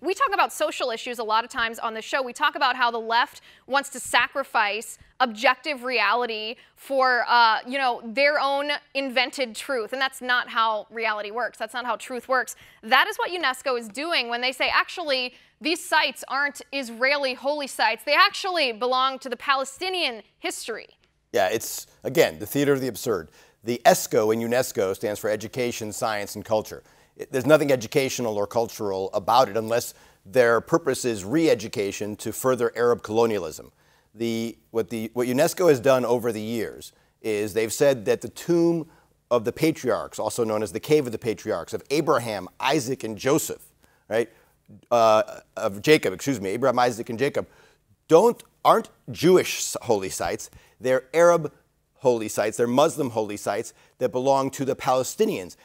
we talk about social issues a lot of times on the show. We talk about how the left wants to sacrifice objective reality for, you know, their own invented truth. And that's not how reality works. That's not how truth works. That is what UNESCO is doing when they say, actually, these sites aren't Israeli holy sites. They actually belong to the Palestinian history. Yeah, it's, again, the theater of the absurd. The ESCO in UNESCO stands for Education, Science, and Culture. There's nothing educational or cultural about it unless their purpose is re-education to further Arab colonialism. What UNESCO has done over the years is they've said that the tomb of the patriarchs, also known as the Cave of the Patriarchs, of Abraham, Isaac, and Joseph, right? Of Jacob, excuse me, Abraham, Isaac, and Jacob, aren't Jewish holy sites. They're Arab holy sites. They're Muslim holy sites that belong to the Palestinians.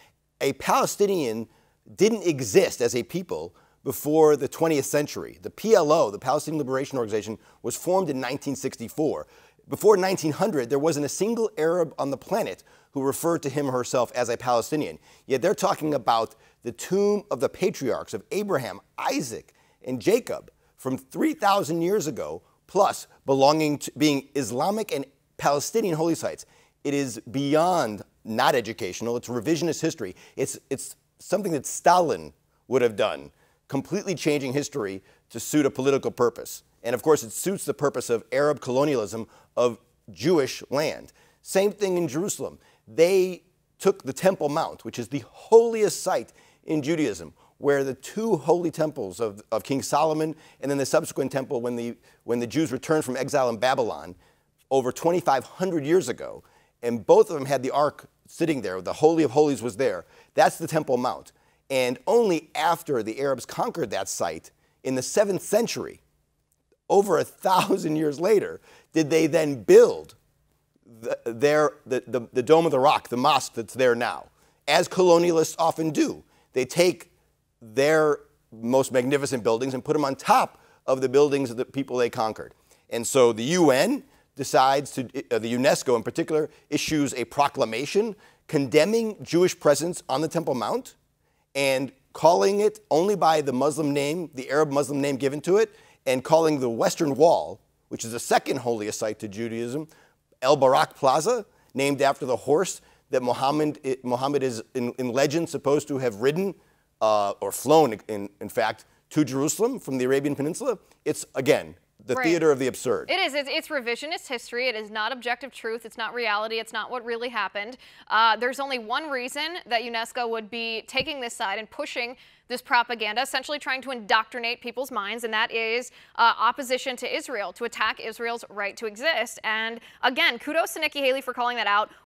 A Palestinian didn't exist as a people before the 20th century. The PLO, the Palestinian Liberation Organization, was formed in 1964. Before 1900, there wasn't a single Arab on the planet who referred to him or herself as a Palestinian. Yet they're talking about the tomb of the patriarchs of Abraham, Isaac, and Jacob from 3,000 years ago, plus belonging to being Islamic and Palestinian holy sites. It is beyond not educational. It's revisionist history. It's something that Stalin would have done, completely changing history to suit a political purpose. And of course, it suits the purpose of Arab colonialism of Jewish land. Same thing in Jerusalem. They took the Temple Mount, which is the holiest site in Judaism, where the two holy temples of King Solomon and then the subsequent temple when the Jews returned from exile in Babylon over 2,500 years ago, and both of them had the Ark sitting there. The Holy of Holies was there. That's the Temple Mount. And only after the Arabs conquered that site in the 7th century, over 1,000 years later, did they then build the Dome of the Rock, the mosque that's there now. As colonialists often do, they take their most magnificent buildings and put them on top of the buildings of the people they conquered. And so the UN decides to, the UNESCO in particular, issues a proclamation condemning Jewish presence on the Temple Mount and calling it only by the Muslim name, the Arab Muslim name given to it, and calling the Western Wall, which is the second holiest site to Judaism, El Barak Plaza, named after the horse that Muhammad is in legend supposed to have ridden or flown, in fact, to Jerusalem from the Arabian Peninsula. It's, again, the theater of the absurd. It is. It's revisionist history. It is not objective truth. It's not reality. It's not what really happened. There's only one reason that UNESCO would be taking this side and pushing this propaganda, essentially trying to indoctrinate people's minds, and that is opposition to Israel, to attack Israel's right to exist. And again, kudos to Nikki Haley for calling that out.